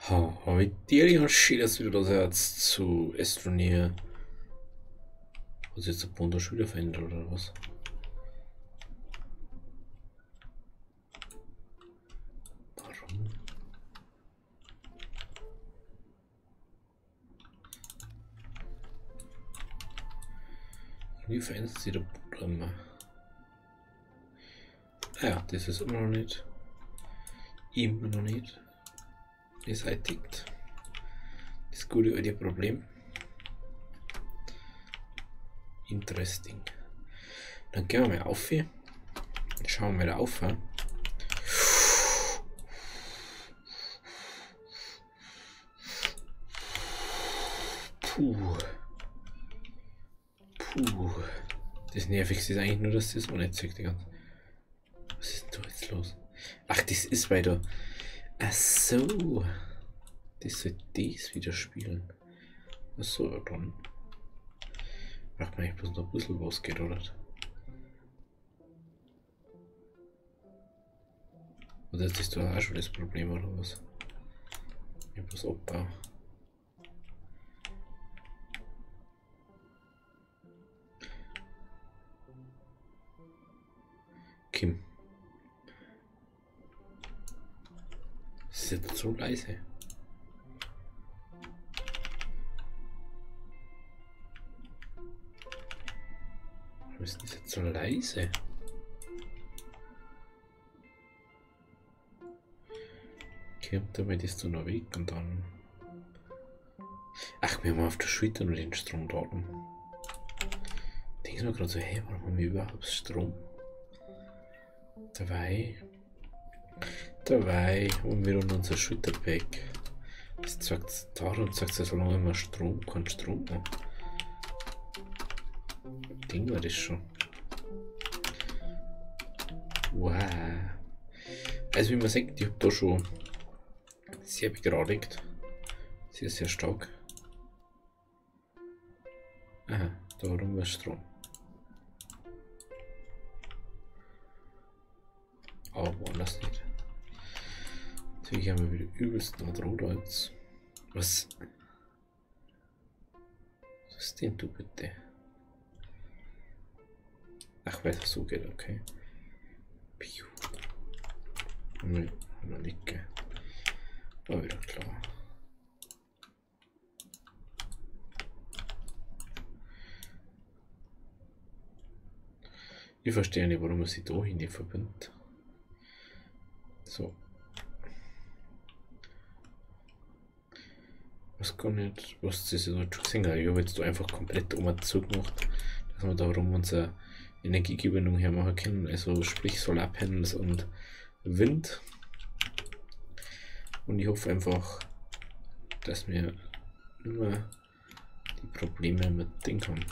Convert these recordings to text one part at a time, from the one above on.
Heute ja schön, dass wieder das Herz zu Estonia. Was jetzt der Bund schon wieder verändert oder was? Warum? Wie verändert sich der Bund immer? Ah ja, das ist immer noch nicht. Immer noch nicht beseitigt. Das gute alte Problem. Interesting. Dann gehen wir mal auf hier. Schauen wir mal auf. He? Puh. Puh. Das Nervigste ist eigentlich nur, dass das auch nicht zeigt. Was ist denn da jetzt los? Ach, das ist weiter. Ach so. Das soll das wieder spielen. Ach so, dann. Macht man eigentlich bloß noch ein bisschen was geht, oder? Oder ist das da auch schon das Problem, oder was? Ich hab was abbauen. Kim. Das ist jetzt so leise. Warum ist das jetzt so leise? Kommt damit ist du noch weg und dann. Ach, wir haben auf der Schulter nur den Strom da. Denkst du mir gerade so, hey, warum haben wir überhaupt Strom? Dabei haben wir unser Schulterpack. Das sagt darum, sagt er, solange wir Strom, kein Strom haben. Ding war das schon. Wow. Also wie man sagt, ich habe da schon sehr begradigt. Sehr, sehr stark. Aha, da rum war Strom. Aber woanders nicht. Natürlich haben wir wieder übelst nah dran jetzt. Was ist denn du bitte? Ach, weil das so geht, okay. Piu. Mal liegen. War wieder klar. Ich verstehe nicht, warum man sich da hin verbindet. So. Was kann nicht, was das jetzt schon gesehen hat. Ich habe jetzt da einfach komplett zugemacht, dass wir darum unsere Energiegewinnung hermachen können. Also sprich Solarpanels und Wind. Und ich hoffe einfach, dass wir immer die Probleme mit Ding haben.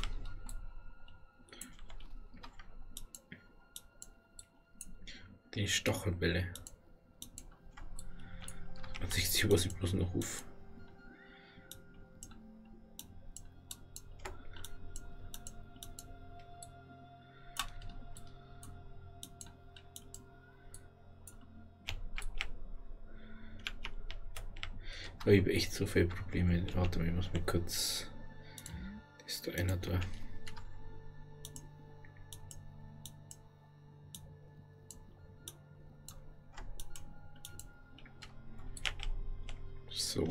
Die Stachelbälle. Man sieht sich was ich bloß noch auf. Aber ich habe echt so viele Probleme. Warte mal, ich muss mir kurz. Das ist da einer da. So.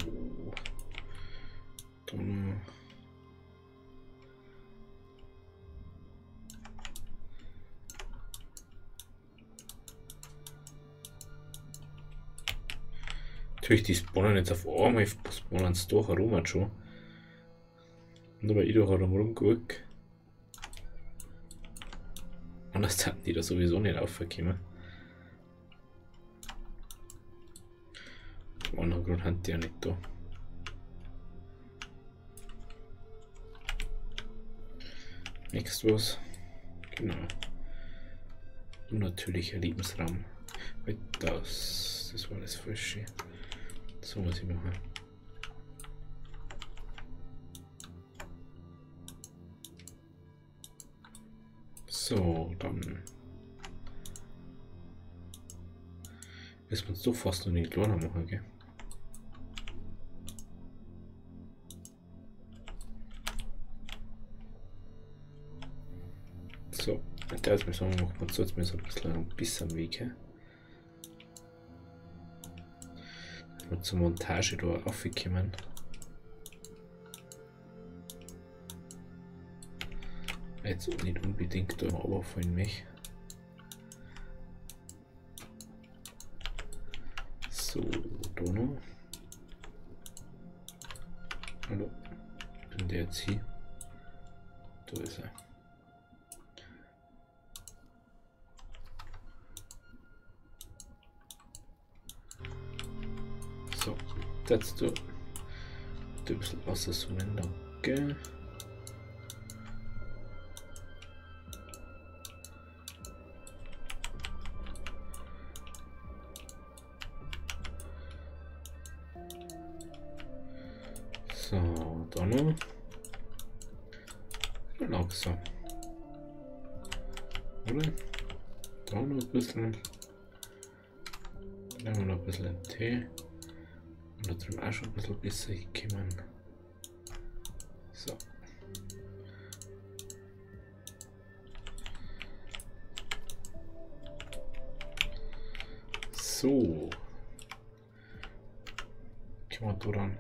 Dann. Natürlich, die spawnen jetzt auf einmal, spawnen sie da herum schon. Nur weil ich da herum gucke. Anders hatten die da sowieso nicht aufgekommen. Aus anderen Grund haben die ja nicht da. Nächstes was. Genau. Unnatürlicher Lebensraum. Das war das Falsche. So muss ich machen. So, dann müssen wir uns so fast noch nicht kleiner machen, gell? So, der ist mir so, macht man so jetzt mir so ein bisschen am Weg. Mal zur Montage da aufgekommen. Jetzt nicht unbedingt da aber von mich. So, da noch. Hallo, bin der jetzt hier? Da ist er. So, jetzt du ein bisschen auszoomen, danke. So, da noch. Langsam. Oder? Da noch ein bisschen. Dann haben wir noch ein bisschen Tee. Und da drüben auch schon ein bisschen besser gekommen. So. So. Kommen wir da ran.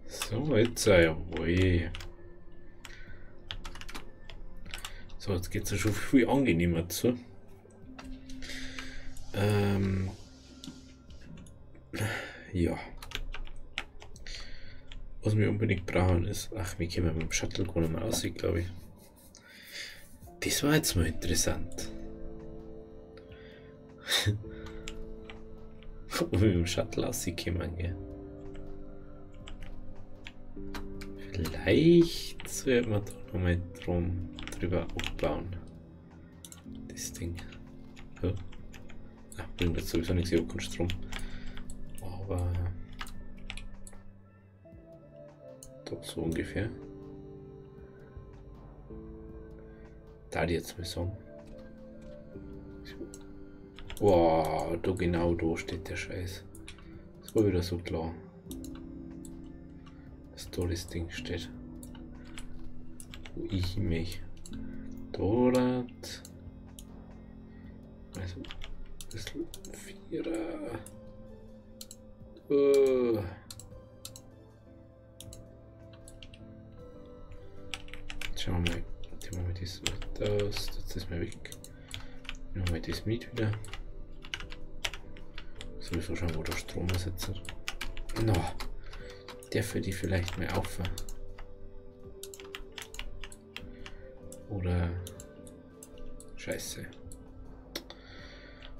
So, jetzt jawohl. So, jetzt geht es ja schon viel angenehmer zu. Ja. Was wir unbedingt brauchen ist, ach, wir können mit dem Shuttle gar nicht mehr aussehen, glaube ich. Das war jetzt mal interessant. Ob wir mit dem Shuttle aussehen können, gell? Vielleicht sollten wir da nochmal drüber aufbauen. Das Ding. Ja. Ach, bringt jetzt sowieso nichts, ich habe keinen Strom. Aber doch so ungefähr. Da die jetzt mal sagen. Wow, da genau da steht der Scheiß. Das war wieder so klar. Dass da das Ding steht. Wo ich mich dort. Also ein bisschen Vierer. Schauen wir mal. Nehmen wir mal das aus. Das ist mal weg. Nehmen wir mal das mit wieder. Sowieso schauen, wo der Strom ist jetzt. No. Der für die vielleicht mal auf. Oder Scheiße.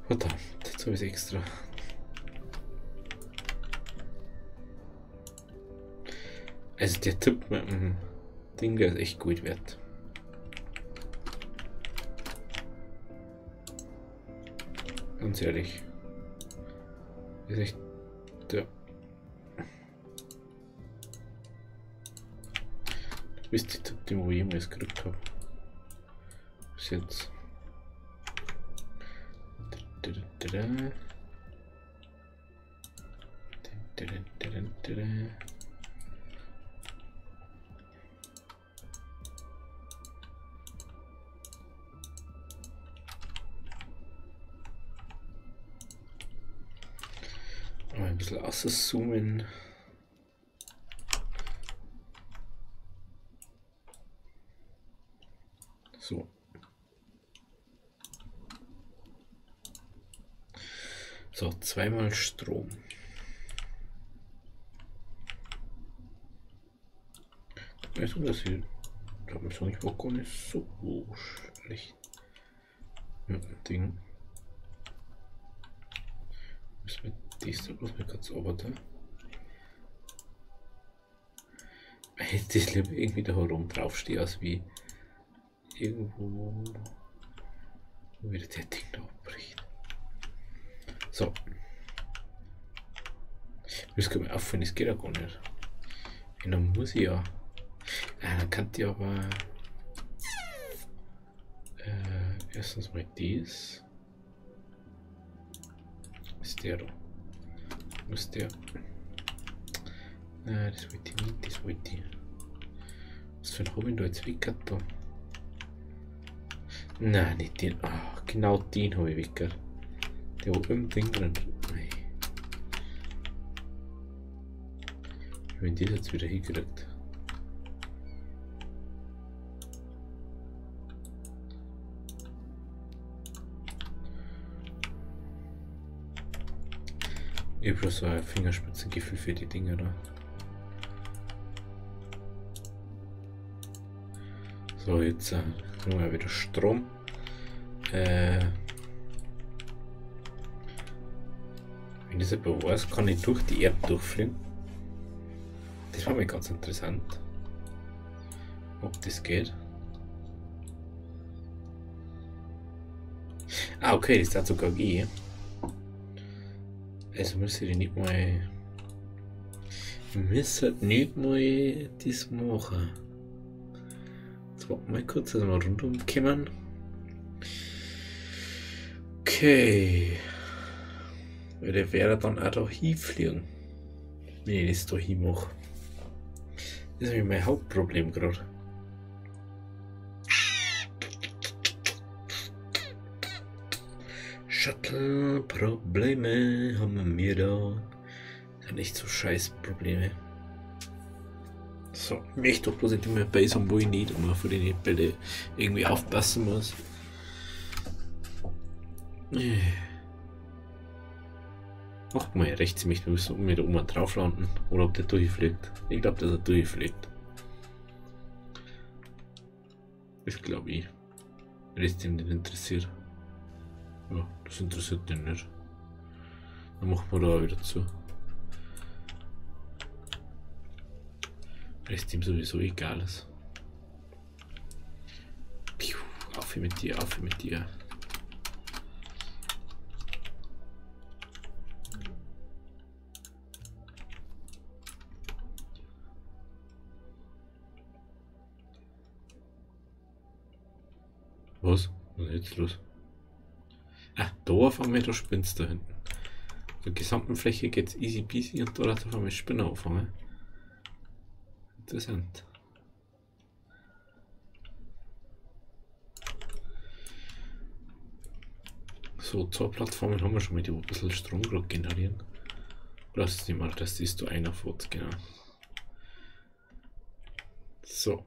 Verdammt, jetzt habe ich es extra. Also der Tipp mit dem Ding ist echt gut wert. Ganz ehrlich. Ist echt der. Du bist die Tipp, den ich jemals gekriegt habe. Bis jetzt. Ein bisschen auszoomen. So. So, zweimal Strom. Also das hier, da muss man nicht gar nicht so schlecht mit dem Ding. Müssen wir das da bloß mal kurz arbeiten. Ich hätte das lieber irgendwie da herum draufstehen, als wie irgendwo, wo wieder der Ding da abbricht. So. Das kann man aufhören, das geht ja gar nicht. Und dann muss ich ja. Dann kann ich aber erstens mal das. Ist der da? Muss der. Das wollte ich nicht, das wollte ich. Was für ein Hobby da jetzt weggehört da? Nein, nicht den. Ah, genau den habe ich weggehört. Der war im Ding drin. Nein. Ich habe den jetzt wieder hingekriegt. Ich habe bloß so ein Fingerspitzengefühl für die Dinger da. So, jetzt haben wir wieder Strom. Wenn das jemand weiß, kann ich durch die Erde durchfliegen. Das war mir ganz interessant. Ob das geht. Ah, okay, das hat sogar gehen. Also müsste ich nicht mal. Müsste nicht mal das machen. Jetzt warten wir mal kurz, dass wir rundum kommen. Okay. Weil der wäre dann auch da hinfliegen. Wenn ich das da hin mache. Das ist nämlich mein Hauptproblem gerade. Shuttle-Probleme haben wir da. Das sind echt so scheiß Probleme. So, ich möchte doch bloß nicht mehr bei so, wo ich nicht immer für die Bälle irgendwie aufpassen muss. Macht mal rechts, ich möchte mit der Oma drauf landen. Oder ob der durchfliegt. Ich glaube, dass er durchfliegt. Das glaube ich. Wenn es den nicht interessiert. Ja, das interessiert den nicht. Dann machen wir da wieder zu. Weil es ihm sowieso egal ist. Piu, auf mit dir, auf mit dir. Was? Was ist jetzt los? Ah, da fangen wir da spinnst da hinten. Auf der gesamten Fläche geht's easy peasy und da hat auf einmal Spinner anfangen. Interessant. So, zwei Plattformen haben wir schon mit, die ein bisschen Strom gerade generieren. Lass es nicht mal, das ist da einer fort, genau. So.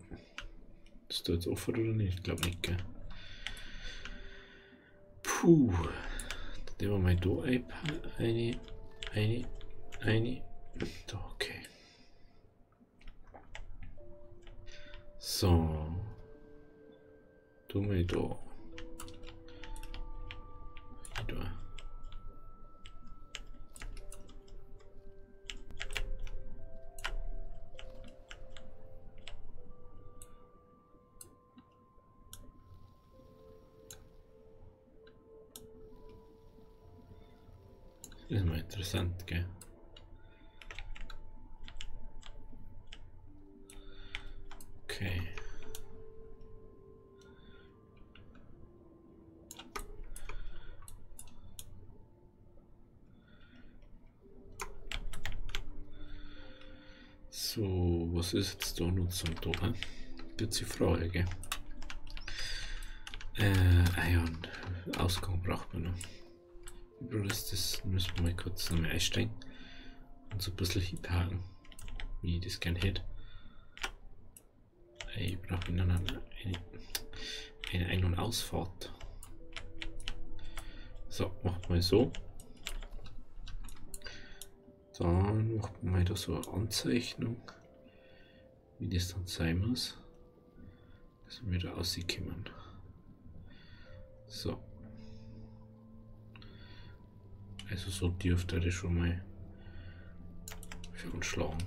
Ist da jetzt offen oder nicht? Ich glaube nicht, gell? Puh. Dann nehmen wir mal da eine. Da, okay. So. Tu mal da. Da. Das ist mal interessant, gell? Okay. So, was ist jetzt da Nutzung da? Jetzt die Frage, gell? Ja, Ausgang braucht man noch. Das müssen wir mal kurz noch mal einsteigen und so ein bisschen hinhaken, wie ich das gerne hätte. Ich brauche eine Ein- und Ausfahrt. So, macht mal so. Dann macht man mal da so eine Anzeichnung, wie das dann sein muss, dass wir wieder rauskommen. So. Also so dürfte das schon mal für uns schlagen.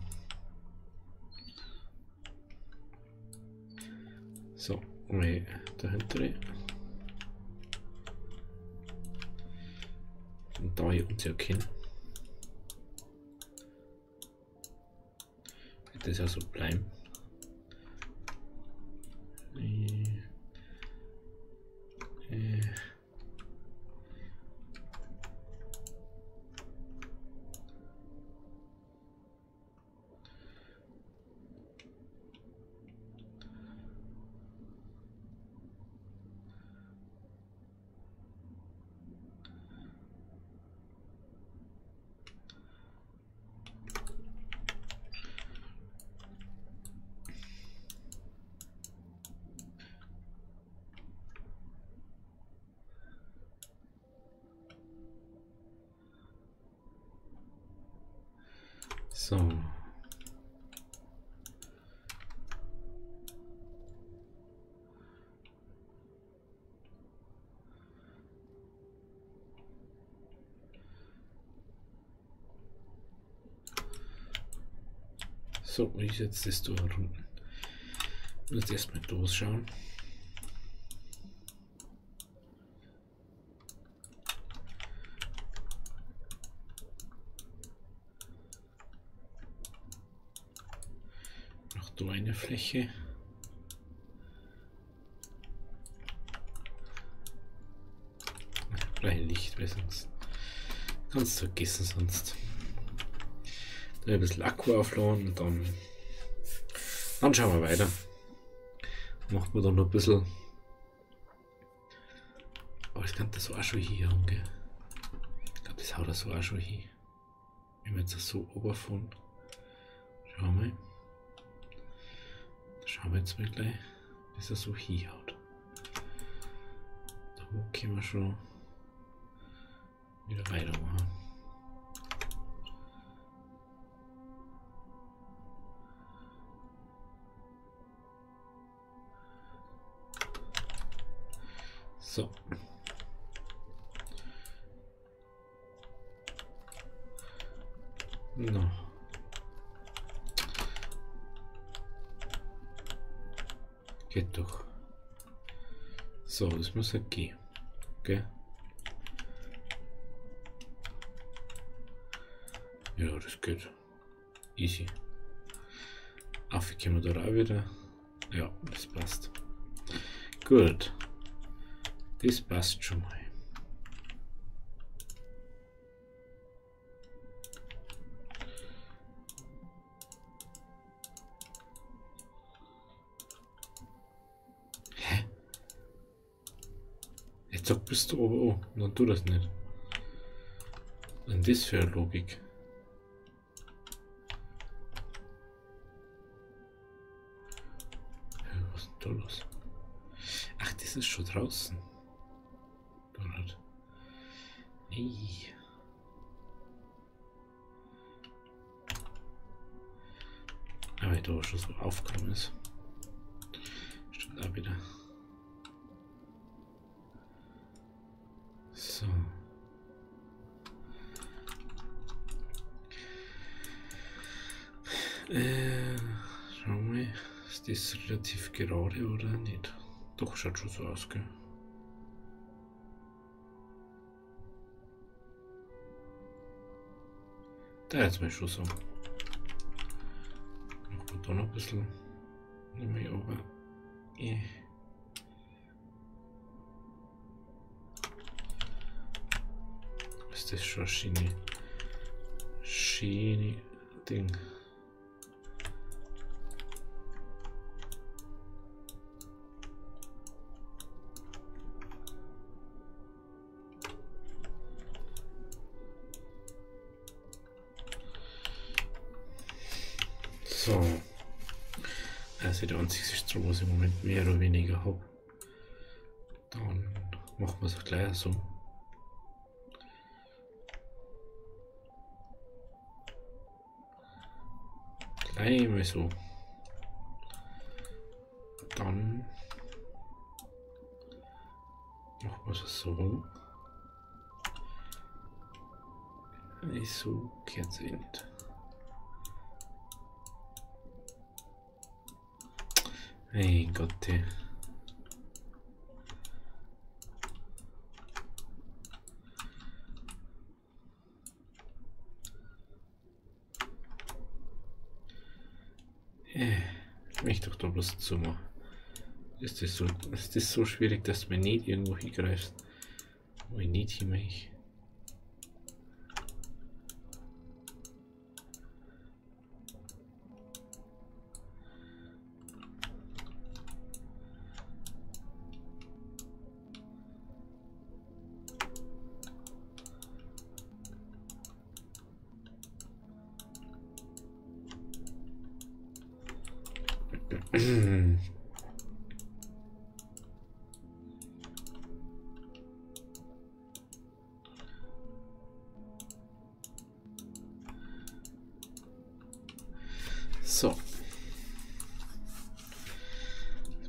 So, mal dahinter. Und da hier uns erkennen. Wird das ja so bleiben. So. So, wie ist jetzt das durch unten? Ich muss erstmal durchschauen. Noch da eine Fläche. Vielleicht Licht, weil sonst kannst du vergessen sonst. Da ein bisschen Akku aufladen und dann schauen wir weiter. Macht man dann noch ein bisschen. Aber das kann das so auch schon hier haben, gell? Ich glaube, das haut er so auch schon hin. Wenn wir jetzt so runterfahren. Schauen wir jetzt mal gleich, bis er so hinhaut. Da können wir schon wieder weitermachen. So. No. Geht doch. So, das muss ja gehen. Okay. Ja, das geht. Easy. Auf, können wir da auch wieder. Ja, das passt. Gut. Das passt schon mal. Hä? Jetzt sag, bist du oben. Oh, dann tu das nicht. Was ist das für eine Logik? Was ist denn da los? Ach, das ist schon draußen. Dort. Nee. Aber da schon so aufgekommen ist. Stimmt auch wieder. So. Schauen wir. Ist das relativ gerade oder nicht? Doch, schaut schon so aus, gell? Da jetzt mal schon so. Machen wir da noch ein bisschen. Nehmen wir aber. Ist das schon Schiene Ding? So. Also der einzige Strom, was ich im Moment mehr oder weniger habe. Dann machen wir es gleich so. Gleich mal so. Dann machen wir es so. So geht es nicht. Mein Gott, ey. Ich möchte doch da bloß zumachen. Ist das so schwierig, dass man nicht irgendwo hingreift, wo ich nicht hin möchte?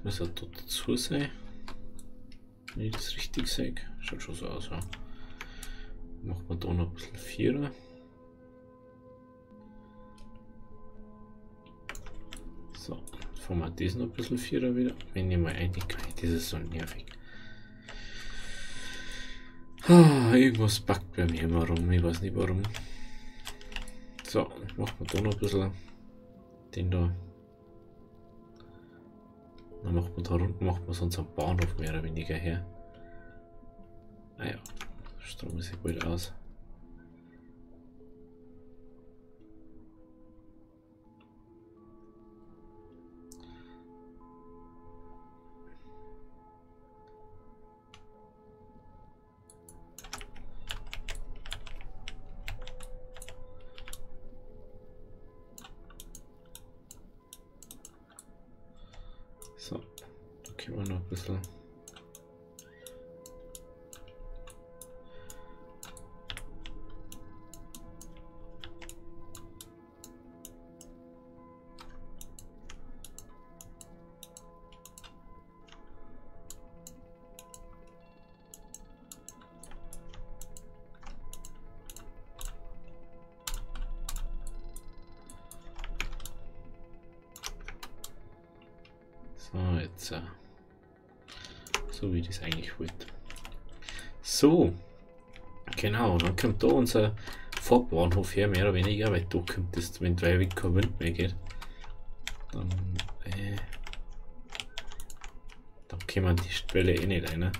Das muss ja dort dazu sein. Wenn ich das richtig sehe. Schaut schon so aus. Ja. Machen wir da noch ein bisschen Vierer. So, fahren wir das noch ein bisschen Vierer wieder. Wenn ich mal einig kann, das ist so nervig. Irgendwas backt bei mir immer rum, ich weiß nicht warum. So, machen wir da noch ein bisschen den da. Dann machen wir da unten, machen wir sonst einen Bahnhof mehr oder weniger her. Naja, Strom sieht gut aus. So, da können wir noch ein bisschen. So, jetzt so wie ich das eigentlich wollte. So, genau, dann kommt da unser Vorbahnhof her, mehr oder weniger, weil da kommt das, wenn drei Weg kein Wind mehr geht, dann kommen die Stelle eh nicht rein.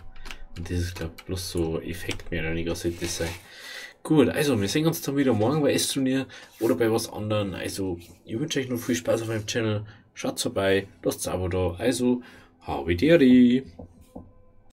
Und das ist, glaube ich, bloß so Effekt mehr oder weniger sollte das sein. Gut, also wir sehen uns dann wieder morgen bei S-Turnier oder bei was anderem. Also ich wünsche euch noch viel Spaß auf meinem Channel. Schaut vorbei, lasst ein Abo da. Also, Havideri!